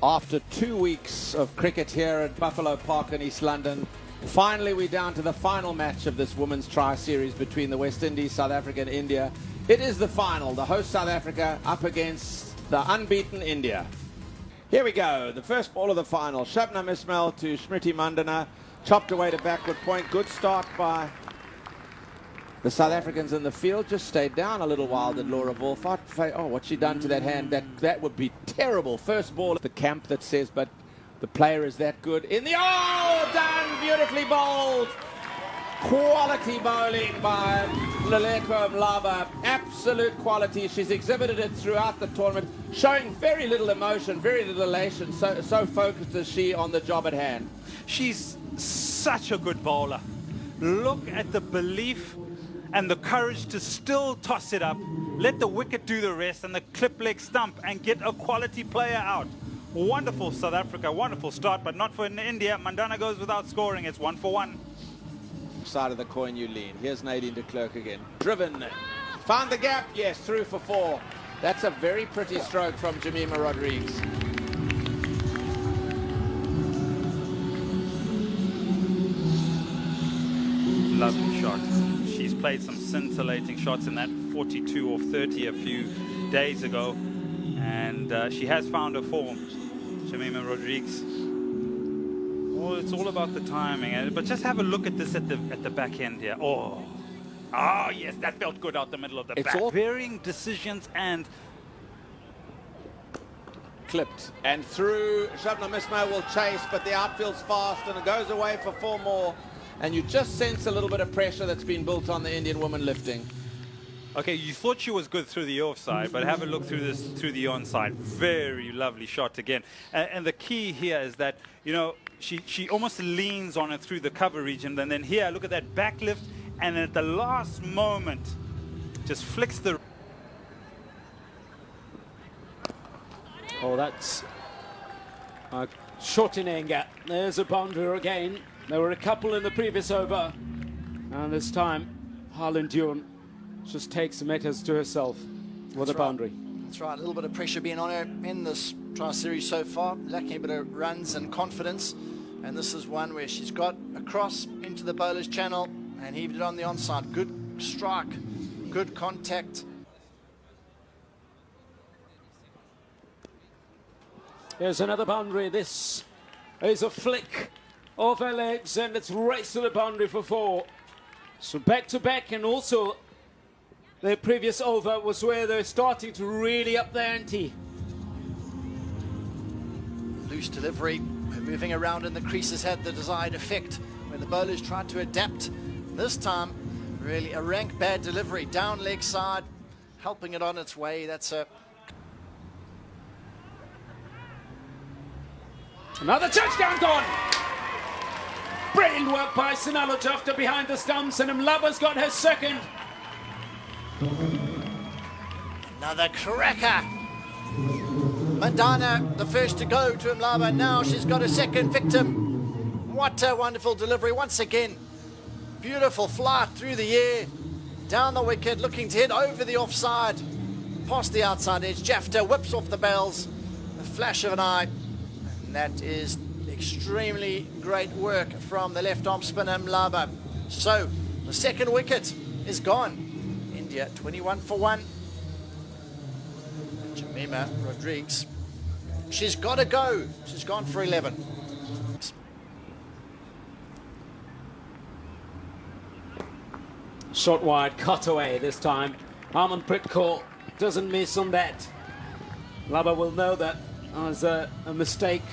After 2 weeks of cricket here at Buffalo Park in East London, finally we're down to the final match of this women's tri-series between the West Indies, South Africa and India. It is the final, the host South Africa up against the unbeaten India. Here we go, the first ball of the final. Shabnam Ismail to Smriti Mandana, chopped away to backward point. Good start by the South Africans in the field. Just stayed down a little while, did Laura Wolfart. Oh, what's she done to that hand? That would be terrible. First ball at the camp that says, but the player is that good. In the, oh, done, beautifully bowled. Quality bowling by Leleko Mlaba. Absolute quality. She's exhibited it throughout the tournament, showing very little emotion, very little elation. So focused is she on the job at hand. She's such a good bowler. Look at the belief and the courage to still toss it up, let the wicket do the rest, and the clip leg stump and get a quality player out. Wonderful South Africa, wonderful start, but not for India. Mandana goes without scoring. It's 1 for 1. Side of the coin you lean. Here's Nadine de Klerk again. Driven. Found the gap. Yes, through for 4. That's a very pretty stroke from Jemima Rodrigues. Lovely shot. She's played some scintillating shots in that 42 or 30 a few days ago, and she has found her form, Jemima Rodrigues. Oh, it's all about the timing, but just have a look at this at the back end here. Oh, yes, that felt good out the middle of the back. All varying decisions and clipped and through. Shabnam Ismail will chase, but the outfield's fast and it goes away for 4 more. And you just sense a little bit of pressure that's been built on the Indian woman lifting. Okay, you thought she was good through the offside, but have a look through the onside. Very lovely shot again. And the key here is that, you know, she almost leans on it through the cover region, and then here, look at that back lift, and at the last moment, just flicks the... Oh, that's a shot in anger. There's a boundary again. There were a couple in the previous over, and this time Harlan Dune just takes the matters to herself with a boundary. That's right, a little bit of pressure being on her in this tri-series so far, lacking a bit of runs and confidence, and this is one where she's got across into the bowler's channel and heaved it on the onside. Good strike, good contact. Here's another boundary. This is a flick off her legs, and it's race to the boundary for 4. So back to back, and also their previous over was where they're starting to really up their ante. Loose delivery, moving around in the creases had the desired effect when the bowlers tried to adapt. This time, really a rank bad delivery, down leg side, helping it on its way. That's a... Another touchdown gone! Brilliant work by Sinalo Jafta behind the stumps, and Mlaba's got her second. Another cracker. Mandana, the first to go to Mlaba. Now she's got a second victim. What a wonderful delivery once again. Beautiful flight through the air, down the wicket, looking to hit over the offside, past the outside edge. Jafta whips off the bells, a flash of an eye, and that is extremely great work from the left arm spinner Mlaba. So the second wicket is gone. India 21 for 1. Jemima Rodrigues, she's got to go. She's gone for 11. Shot wide, cut away this time. Harman Pritkaur doesn't miss on that. Mlaba will know that as a mistake.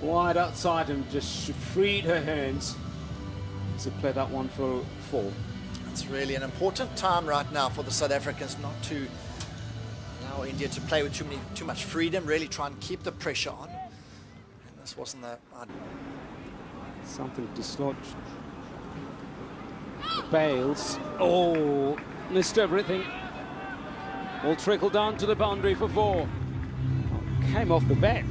Wide outside, and just freed her hands to play that one for 4. It's really an important time right now for the South Africans not to allow India to play with too much freedom, really try and keep the pressure on. And this wasn't the... Something dislodged. The Bales. Oh, missed everything. Will trickle down to the boundary for 4. Came off the bat.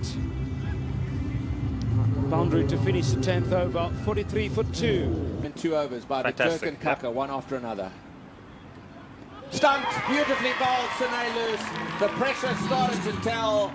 Boundary to finish the 10th over, 43 for 2. And 2 overs by the Turk and Kaka, yep. One after another. Stumped, beautifully bowled, Sine loose. The pressure started to tell.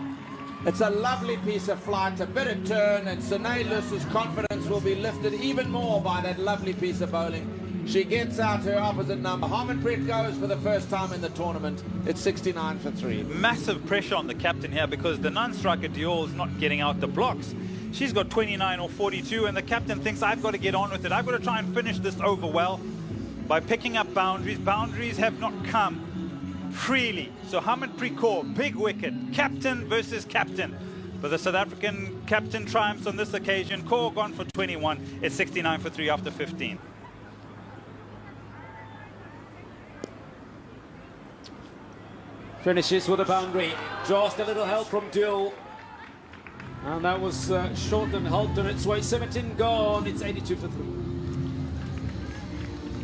It's a lovely piece of flight, a bit of turn, and Sine Lewis's confidence will be lifted even more by that lovely piece of bowling. She gets out her opposite number. Harmanpreet goes for the first time in the tournament. It's 69 for 3. Massive pressure on the captain here because the non-striker Dior is not getting out the blocks. She's got 29 or 42, and the captain thinks, I've got to get on with it. I've got to try and finish this over well by picking up boundaries. Boundaries have not come freely. So Harmanpreet Kaur, big wicket, captain versus captain. But the South African captain triumphs on this occasion. Kaur gone for 21. It's 69 for 3 after 15. Finishes with a boundary. Just a little help from Dill. And that was short and helped on its way. 17 gone. It's 82 for 3.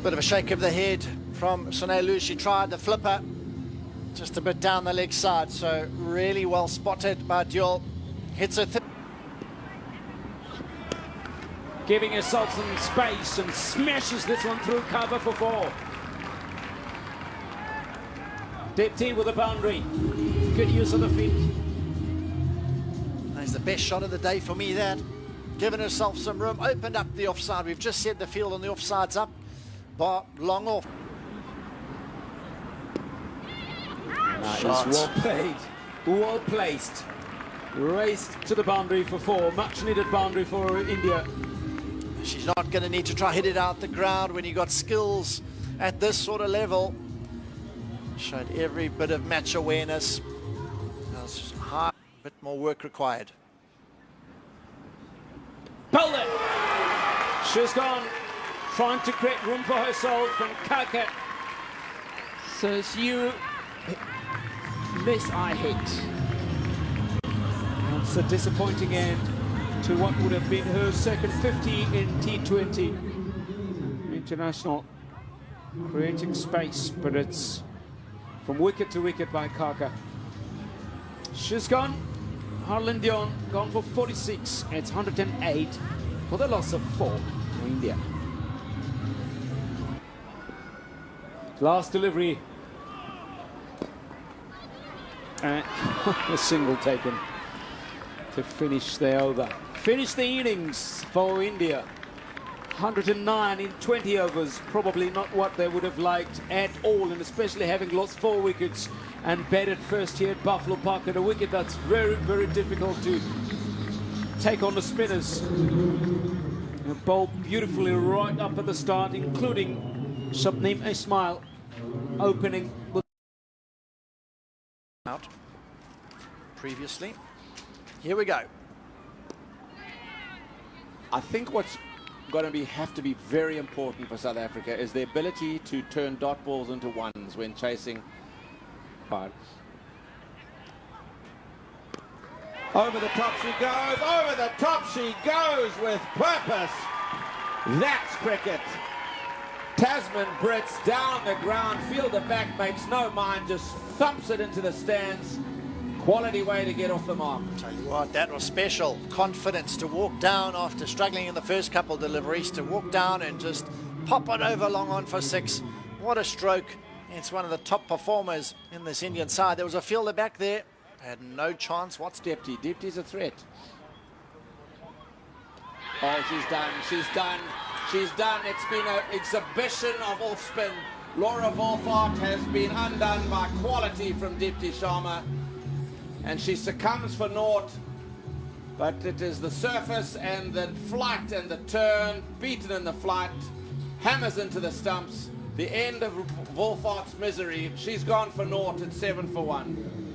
Bit of a shake of the head from Sine Lewis. She tried the flipper just a bit down the leg side, so really well spotted by Diol. Hits her giving herself some space and smashes this one through cover for 4. Dipti with a boundary. Good use of the feet. That's the best shot of the day for me, that. Giving herself some room, opened up the offside. We've just said the field on the offside's up, but long off. That is well played, well placed. Raced to the boundary for 4. Much needed boundary for India. She's not going to need to try hit it out the ground when you got skills at this sort of level. Showed every bit of match awareness. There's just a bit more work required. Pulled it. She's gone, trying to create room for herself, and Kaka says, you miss, I hit. It's a disappointing end to what would have been her second 50 in T20 international, creating space, but it's from wicket to wicket by Kaka. She's gone. Harlan Dion gone for 46. It's 108 for the loss of 4 for India. Last delivery. And a single taken to finish the over. Finish the innings for India. 109 in 20 overs, probably not what they would have liked at all, and especially having lost 4 wickets and batted first here at Buffalo Park at a wicket that's very, very difficult to take on the spinners. And bowled beautifully right up at the start, including Shabnim Ismail opening with out previously. Here we go. I think what's going to have to be very important for South Africa is the ability to turn dot balls into ones when chasing hard. Over the top she goes, over the top she goes with purpose. That's cricket. Tasman Brits down the ground, fielder back, makes no mind, just thumps it into the stands. Quality way to get off the mark. Tell you what, that was special. Confidence to walk down after struggling in the first couple of deliveries, to walk down and just pop it over long on for 6. What a stroke. It's one of the top performers in this Indian side. There was a fielder back there, had no chance. What's Dipti? Dipti's a threat. Oh, she's done. She's done. She's done. It's been an exhibition of off spin. Laura Wolfart has been undone by quality from Dipti Sharma, and she succumbs for naught. But it is the surface and the flight and the turn, beaten in the flight, hammers into the stumps. The end of Wolfart's misery. She's gone for naught. It's 7 for 1.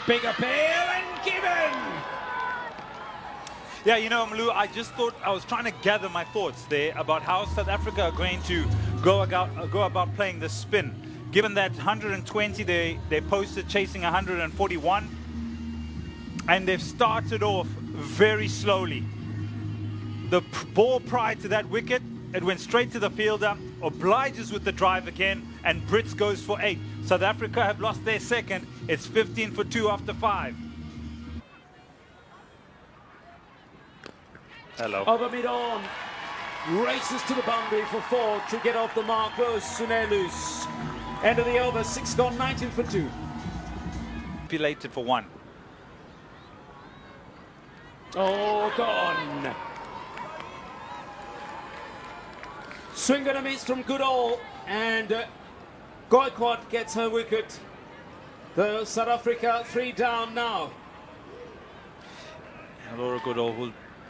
big appeal and given. Yeah, you know, Mlu, I just thought, I was trying to gather my thoughts there about how South Africa are going to go about playing the spin. Given that 120, they posted chasing 141, and they've started off very slowly. The ball prior to that wicket, it went straight to the fielder, obliges with the drive again, and Brits goes for 8. South Africa have lost their second. It's 15 for 2 after 5. Over mid-on. races to the boundary for 4 to get off the mark goes Sunelus. End of the over, 6 gone, 19 for 2. Manipulated for 1. Oh, gone. Swing and a miss from Goodall, and Goikwad gets her wicket. The South Africa 3 down now. Laura Goodall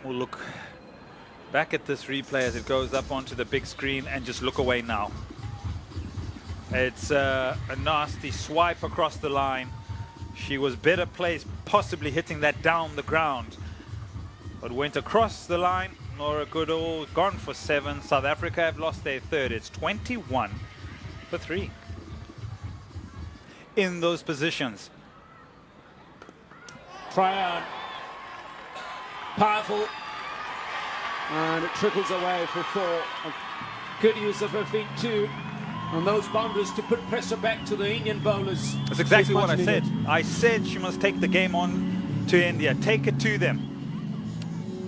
will look back at this replay as it goes up onto the big screen and just look away now. It's a nasty swipe across the line. She was better placed, possibly hitting that down the ground, but went across the line. Laura Goodall gone for 7. South Africa have lost their 3rd. It's 21 for 3 in those positions. Try on. Powerful. And it trickles away for 4. A good use of her feet too. On those boundaries to put pressure back to the Indian bowlers. That's exactly what I said. I said she must take the game on to India. Take it to them.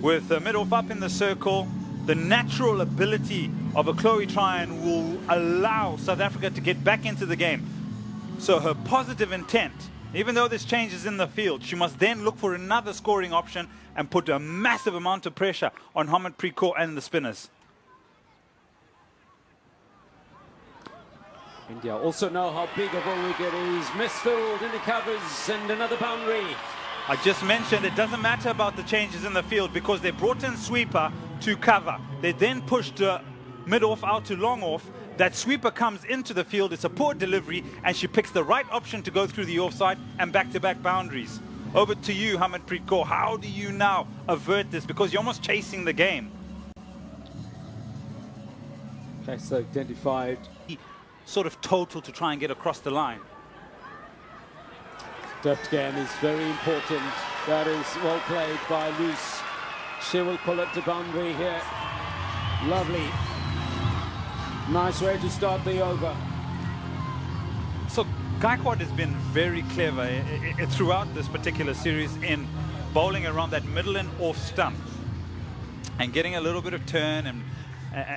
With the mid-off up in the circle, the natural ability of a Chloe Tryon will allow South Africa to get back into the game. So her positive intent, even though there's changes in the field, she must then look for another scoring option and put a massive amount of pressure on Harmanpreet Kaur and the spinners. India also know how big of a wicket is. Misfilled in the covers and another boundary. I just mentioned it doesn't matter about the changes in the field because they brought in sweeper to cover. They then pushed mid-off out to long-off. That sweeper comes into the field. It's a poor delivery, and she picks the right option to go through the offside and back-to-back boundaries. Over to you, Harmanpreet Kaur. How do you now avert this? Because you're almost chasing the game. Okay, so identified. Sort of total to try and get across the line. Depth game is very important. That is well played by Luce. She will collect the boundary here. Lovely. Nice way to start the over. So Gaikwad has been very clever throughout this particular series in bowling around that middle and off stump and getting a little bit of turn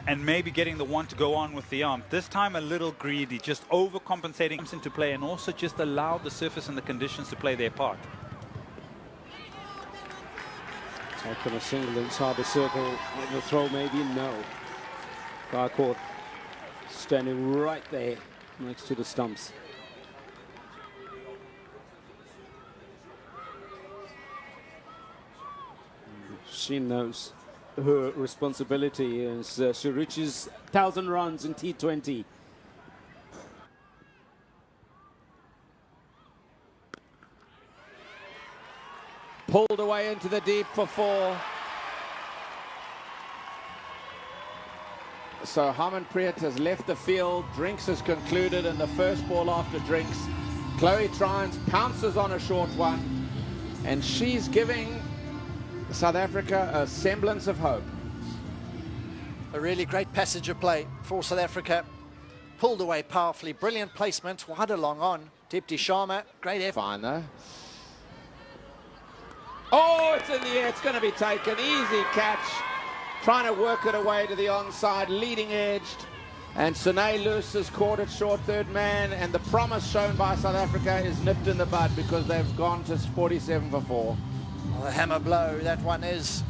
and maybe getting the one to go on with the arm. This time a little greedy, just overcompensating comes into play and also just allow the surface and the conditions to play their part. Taking a single inside the circle on the throw, maybe no. Gaikwad standing right there next to the stumps. She knows her responsibility as she reaches 1,000 runs in T20. Pulled away into the deep for 4. So Harmanpreet has left the field. Drinks has concluded, and the first ball after Drinks, Chloe Tryon pounces on a short one, and she's giving South Africa a semblance of hope. A really great passage of play for South Africa. Pulled away powerfully. Brilliant placement. Wide along on. Dipti Sharma. Great effort. Fine though. Oh, it's in the air. It's going to be taken. Easy catch. Trying to work it away to the onside, leading edged. And Sine Luce has caught it short, third man. And the promise shown by South Africa is nipped in the bud because they've gone to 47 for 4. Well, the hammer blow, that one is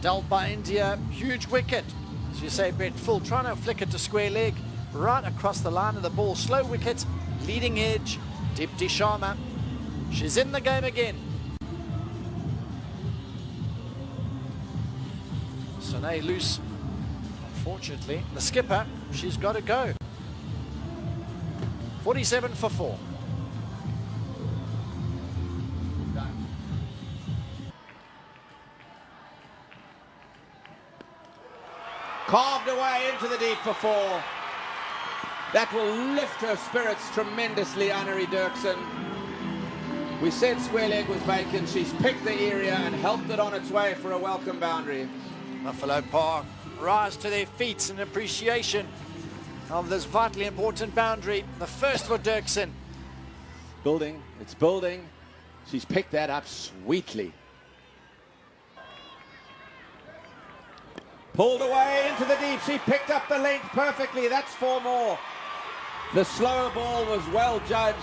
dealt by India. Huge wicket. As you say, Brett, full, trying to flick it to square leg. Right across the line of the ball. Slow wicket, leading edge. Dipti Sharma. She's in the game again. Sine Luce, unfortunately, the skipper, she's got to go. 47 for 4. Carved away into the deep for 4. That will lift her spirits tremendously, Annery Dirksen. We said square leg was vacant. She's picked the area and helped it on its way for a welcome boundary. Buffalo Park rise to their feet in appreciation of this vitally important boundary. The first for Dirksen. Building, it's building. She's picked that up sweetly. Pulled away into the deep. She picked up the length perfectly. That's 4 more. The slower ball was well judged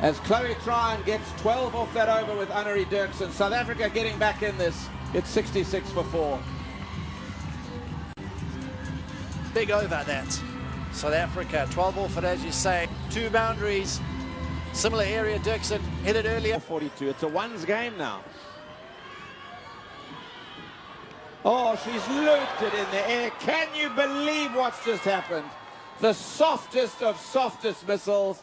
as Chloe Tryon gets 12 off that over with Annerie Dirksen. South Africa getting back in this. It's 66 for 4. Big over that. South Africa, 12 off it, as you say. 2 boundaries. Similar area, Dirksen hit it earlier. 42. It's a ones game now. Oh, she's looped it in the air. Can you believe what's just happened? The softest of softest missiles.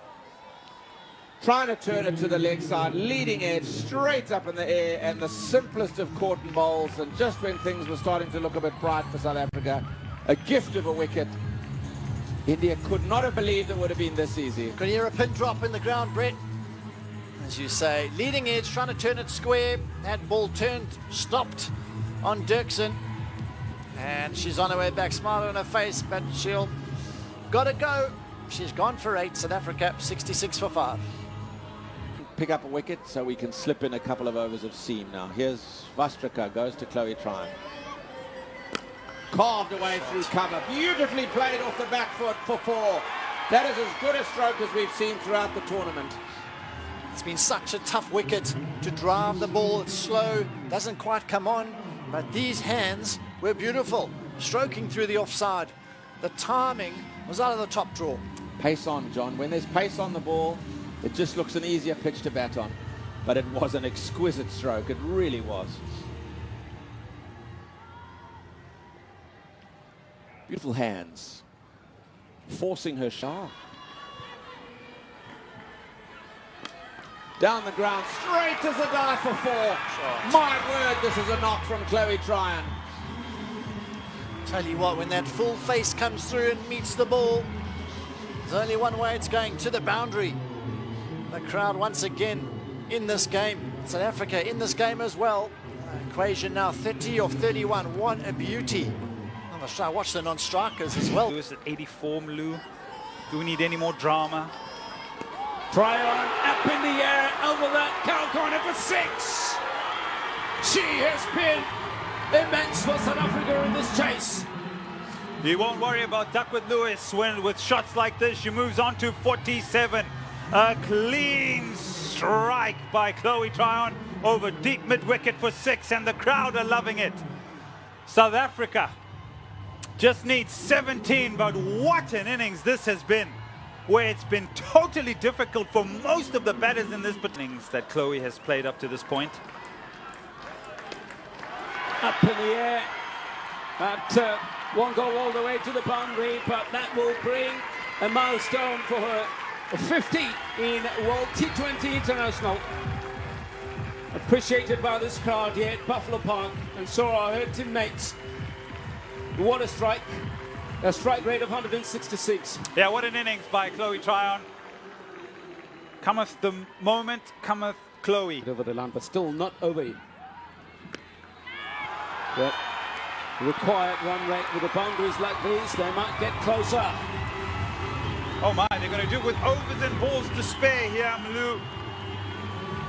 Trying to turn it to the leg side, leading edge, straight up in the air, and the simplest of cotton bowls. And just when things were starting to look a bit bright for South Africa, a gift of a wicket. India could not have believed it would have been this easy. Could hear a pin drop in the ground, Brett. As you say, leading edge, trying to turn it square. That ball turned, stopped on Dirksen. And she's on her way back, smile on her face, but she'll got to go. She's gone for 8. South Africa, 66 for 5. Pick up a wicket so we can slip in a couple of overs of seam now. Here's Vastrika, goes to Chloe Tryon. Carved away through cover. Beautifully played off the back foot for 4. That is as good a stroke as we've seen throughout the tournament. It's been such a tough wicket to drive the ball. It's slow, doesn't quite come on, but these hands were beautiful. Stroking through the offside. The timing was out of the top draw. Pace on, John. When there's pace on the ball, it just looks an easier pitch to bat on. But it was an exquisite stroke. It really was. Beautiful hands. Forcing her shot. Down the ground, straight as a die for 4. My word, this is a knock from Chloe Tryon. Tell you what, when that full face comes through and meets the ball, there's only one way, it's going to the boundary. The crowd once again in this game. South Africa in this game as well. Equation now 30 of 31. What a beauty. I watch the non-strikers as well. Lewis at 84, Mlu. Do we need any more drama? Tryon up in the air over that cow corner for 6. She has been immense for South Africa in this chase. You won't worry about Duckworth Lewis when with shots like this she moves on to 47. A clean strike by Chloe Tryon over deep mid-wicket for 6, and the crowd are loving it. South Africa just needs 17, but what an innings this has been, where it's been totally difficult for most of the batters in this innings that Chloe has played up to this point. Up in the air, that won't go all the way to the boundary, but that will bring a milestone for her. 50 in World T20 International. Appreciated by this crowd here at Buffalo Park, and so are her teammates. What a strike rate of 166. Yeah, what an innings by Chloe Tryon. Cometh the moment, cometh Chloe. Over the line, but still not over it. But required run rate with the boundaries like these, they might get closer. Oh my, they're going to do it with overs and balls to spare here, Mlu.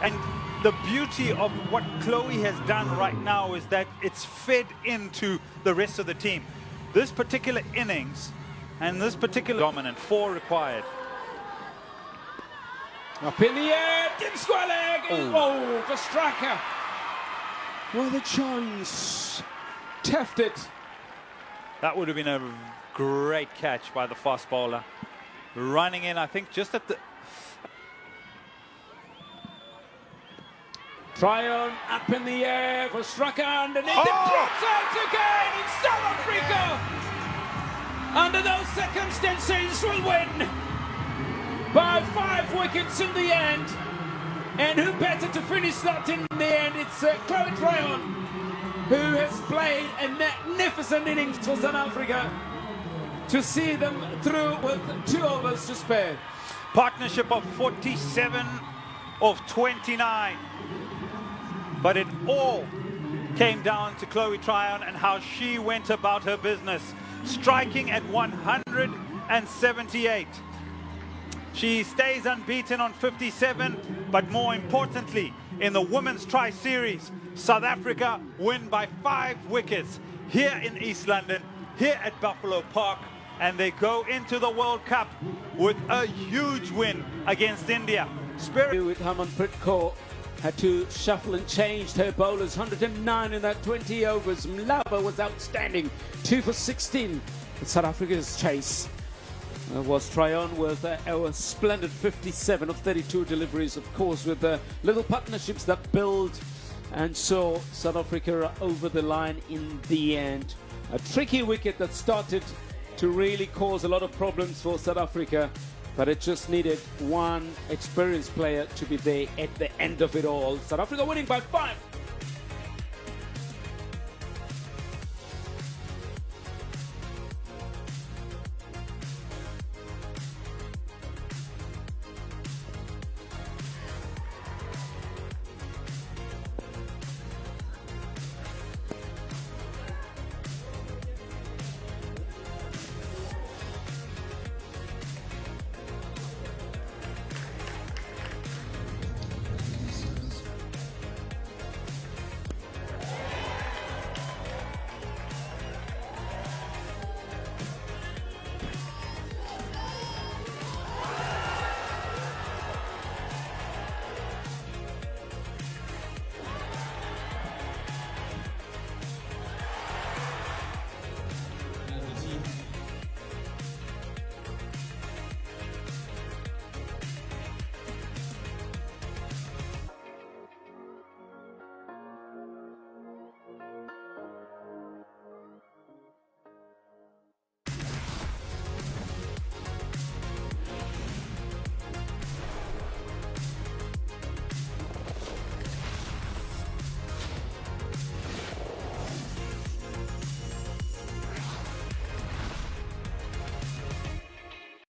And the beauty of what Chloe has done right now is that it's fed into the rest of the team. This particular innings and this particular dominant, 4 required. Up in the air, deep square leg. Oh, for striker. With a chance. Teft it. That would have been a great catch by the fast bowler. Running in, I think, just at the... Tryon up in the air for striker underneath. It drops out again in South Africa. Under those circumstances will win by 5 wickets in the end. And who better to finish that in the end? It's Chloe Tryon, who has played a magnificent innings for South Africa to see them through with 2 overs to spare. Partnership of 47 of 29. But it all came down to Chloe Tryon and how she went about her business, striking at 178. She stays unbeaten on 57, but more importantly, in the Women's Tri-Series, South Africa win by 5 wickets. here in East London, here at Buffalo Park, and they go into the World Cup with a huge win against India. Spirit with Harmanpreet Kaur had to shuffle and changed her bowlers. 109 in that 20 overs. Mlaba was outstanding, 2 for 16. South Africa's chase was Tryon with a splendid 57 of 32 deliveries, of course, with the little partnerships that build and saw South Africa over the line in the end. A tricky wicket that started to really cause a lot of problems for South Africa, but it just needed one experienced player to be there at the end of it all. South Africa winning by 5.